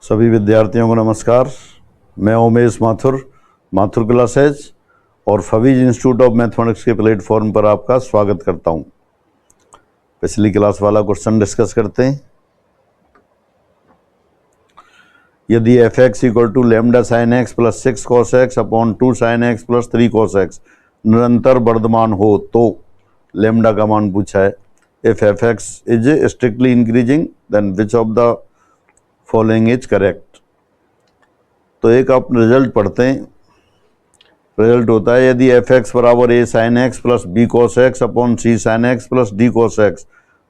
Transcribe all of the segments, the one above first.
सभी विद्यार्थियों को नमस्कार। मैं उमेश माथुर क्लासेज और फवीज इंस्टीट्यूट ऑफ मैथमेटिक्स के प्लेटफॉर्म पर आपका स्वागत करता हूं। पिछली क्लास वाला क्वेश्चन डिस्कस करते हैं। यदि F X equal to lambda sine X plus 6 cos X upon 2 sine X plus 3 cos X निरंतर वर्धमान हो तो लेमडा का मान पूछा है। If F X is strictly increasing then which of the following is correct. तो एक आप रिजल्ट पढ़ते हैं। रिजल्ट होता है यदि एफ एक्स बराबर A sine X plus B cos X upon C sine X plus D cos X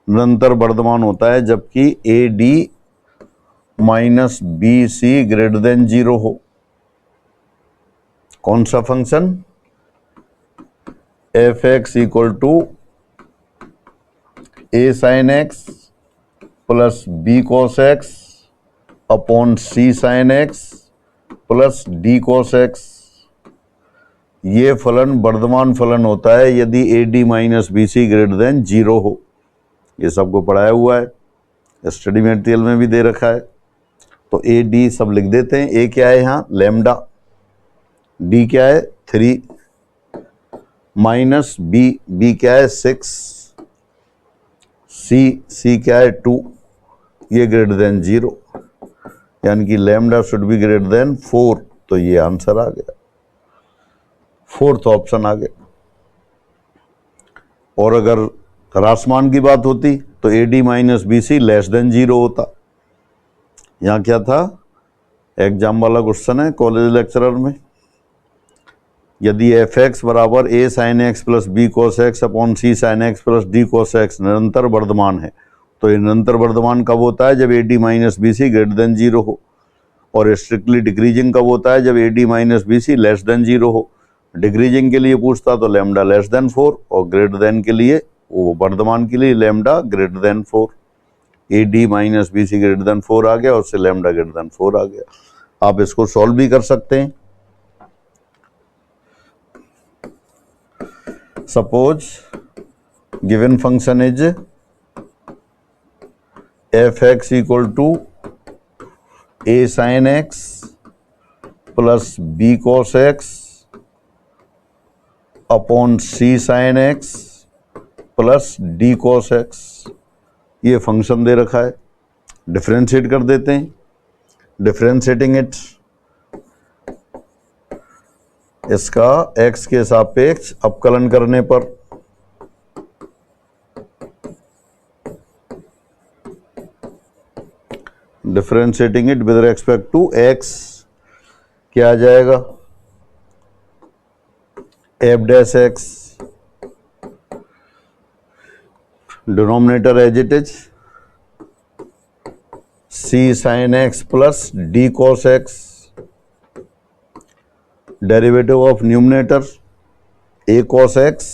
निरंतर वर्धमान होता है जबकि A D minus B C greater than 0 हो। कौन सा function? F X equal to A sine X plus B cos X upon C sine X plus D cos X. ये फलन वर्धमान फलन होता है यदि A D minus B C greater than 0 हो। ये सबको पढ़ाया हुआ है, स्टडी मटेरियल में भी दे रखा है। तो ए डी सब लिख देते हैं। ए क्या है यहाँ? लेमडा। डी क्या है? 3 माइनस बी क्या है? 6। सी क्या है? 2। ये ग्रेटर देन 0 यानी कि lambda should be greater than 4। तो ये आंसर आ गया, फोर्थ ऑप्शन आ गया। और अगर ह्रासमान की बात होती तो A D minus B C less than 0 होता। यहाँ क्या था? एग्जाम वाला क्वेश्चन है कॉलेज लेक्चरर में। यदि एफ एक्स बराबर A sine X plus B cos X upon C sine X plus D cos X निरंतर वर्धमान है तो ये निरंतर वर्धमान कब होता है? जब A D minus B C greater than 0 हो। और स्ट्रिक्टली डिक्रीजिंग कब होता है? जब A D minus B C less than 0 हो। डिक्रीजिंग के लिए पूछता तो लेमडा लेस देन 4 और ग्रेटर देन के लिए वो वर्धमान के लिए lambda greater than 4। A D minus B C greater than 4 आ गया और उससे लेमडा ग्रेटर देन 4 आ गया। आप इसको सॉल्व भी कर सकते हैं। Suppose given function is F X equal to A sine X plus B cos X upon C sine X plus D cos X. ये फंक्शन दे रखा है, डिफरेंशिएट कर देते हैं। डिफरेंशिएटिंग इट, इसका x के सापेक्ष अपकलन करने पर differentiating it with respect to x क्या आ जाएगा? F dash X, denominator as it is C sine X plus D cos X. Derivative of numerator A cos X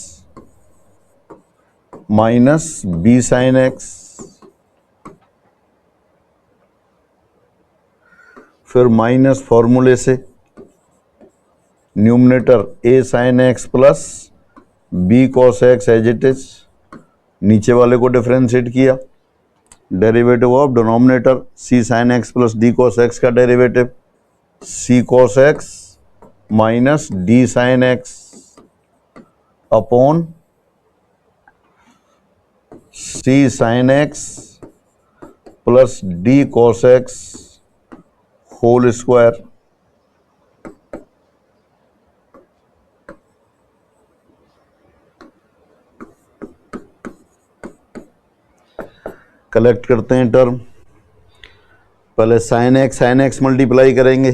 minus B sine X. फिर minus फॉर्मूले से numerator A sine X plus B cos X as it is. नीचे वाले को differentiate किया। Derivative of denominator C sine X plus D cos X का derivative सी cos X minus D sine X upon C sine X plus D cos X whole square. Collect करते हैं term. पहले sine x multiply करेंगे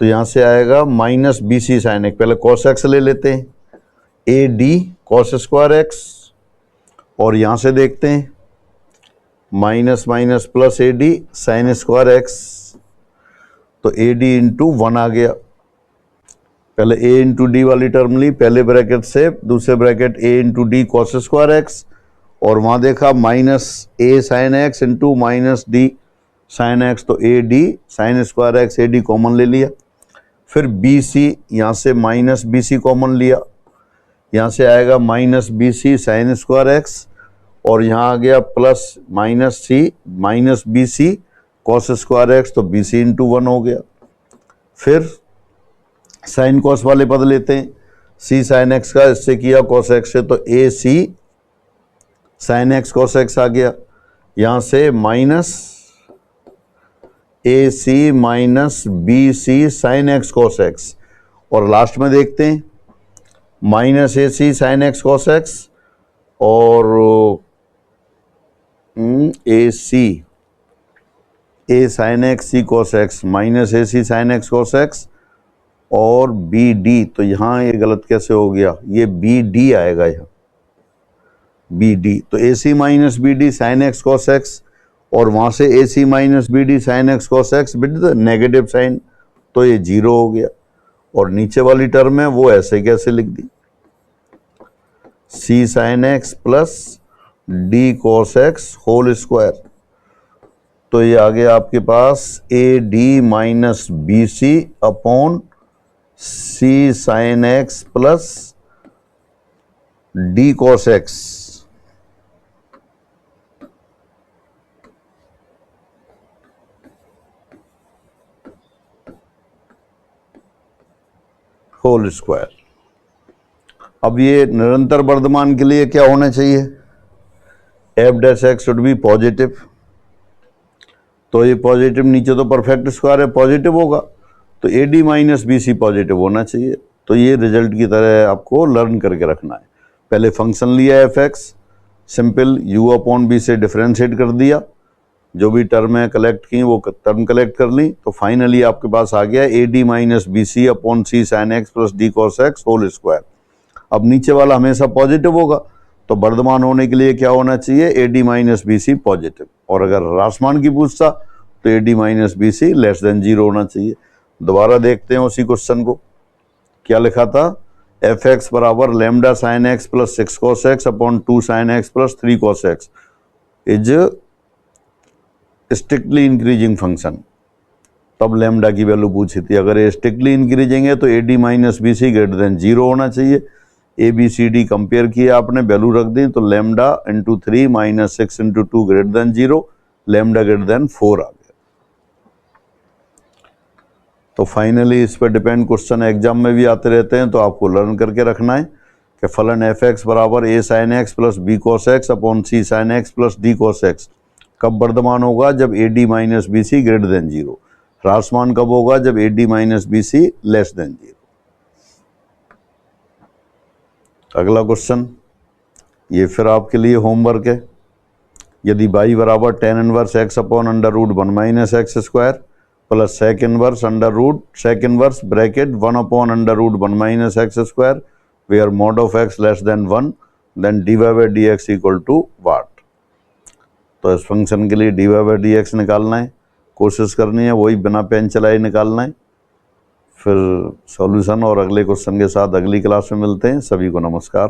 तो यहाँ से आएगा minus B C sine X. पहले कॉस एक्स ले लेते हैं, A D cos square X. और यहाँ से देखते हैं minus minus plus A D sine square X. तो ए डी इंटू 1 आ गया। पहले ए इंटू डी वाली टर्म ली, पहले ब्रैकेट से दूसरे bracket A into D cos square X. और वहाँ देखा minus A sine X into minus D sine x. तो A D sine square x A D common ले लिया। फिर बी सी, यहाँ से माइनस बी सी कॉमन लिया। यहाँ से आएगा minus B C sine square X और यहाँ आ गया plus minus B C cos square X तो बी सी इंटू 1 हो गया। फिर साइन कॉस वाले पद लेते हैं, सी साइन एक्स का इससे किया कॉस एक्स से, तो A C sine X cos X आ गया। यहाँ से minus A C minus B C sine X cos X, और लास्ट में देखते हैं minus A C sine X cos X और A C A sine X C cos X minus A C sine X cos X और B D. तो यहाँ ये गलत कैसे हो गया, ये बी डी आएगा यहाँ, बी डी। तो A C minus B D sine X cos X, और वहाँ से A C minus B D sine X cos X with negative sign, तो ये 0 हो गया। और नीचे वाली टर्म है वो ऐसे कैसे लिख दी, C sine X plus D cos X whole square. तो ये आ गया आपके पास A D minus B C upon C sine X plus D cos X. Whole square. अब ये निरंतर वर्धमान के लिए क्या होना चाहिए, F dash X should be positive. तो ये पॉजिटिव, नीचे तो परफेक्ट स्क्वायर है, पॉजिटिव होगा, तो A D minus B C positive होना चाहिए। तो ये रिजल्ट की तरह आपको लर्न करके रखना है। पहले फंक्शन लिया F X, simple U upon B से डिफ्रेंशिएट कर दिया, जो भी टर्म है कलेक्ट की वो टर्म कलेक्ट कर ली, तो फाइनली आपके पास आ गया A D minus B C upon C sine X plus D cos X whole square. अब नीचे वाला हमेशा पॉजिटिव होगा, तो वर्धमान होने के लिए क्या होना चाहिए, A D minus B C positive, और अगर ह्रासमान की पूछता तो A D minus B C less than 0 होना चाहिए। दोबारा देखते हैं उसी क्वेश्चन को, क्या लिखा था, एफ एक्स बराबर lambda sine X plus 6 cos X upon 2 sine X plus 3 cos X is strictly increasing function. तब लेमडा की वैल्यू पूछी थी, अगर ये स्ट्रिक्टली इंक्रीजिंग है तो A D minus B C greater than 0 होना चाहिए। A B C D compare किया आपने, वैल्यू रख दी, तो lambda into 3 minus 6 into 2 greater than 0, lambda greater than 4 आ गया। तो फाइनली इस पर डिपेंड क्वेश्चन एग्जाम में भी आते रहते हैं, तो आपको लर्न करके रखना है कि फलन एफ एक्स बराबर A sine X plus B cos X upon C sine X plus D cos X कब वर्धमान होगा, जब A D minus B C greater than 0। ह्रासमान कब होगा, जब A D minus B C less than 0। अगला क्वेश्चन, ये फिर आपके लिए होमवर्क है। यदि y बराबर tan inverse X upon under root 1 minus X square plus sec inverse under root sec inverse bracket 1 upon under root 1 minus X square where mod of X less than 1, then D Y by D X equal to what. तो इस function के लिए D Y by D X निकालना है, कोशिश करनी है वही बिना पेन चलाए निकालना है। फिर सॉल्यूशन और अगले क्वेश्चन के साथ अगली क्लास में मिलते हैं। सभी को नमस्कार।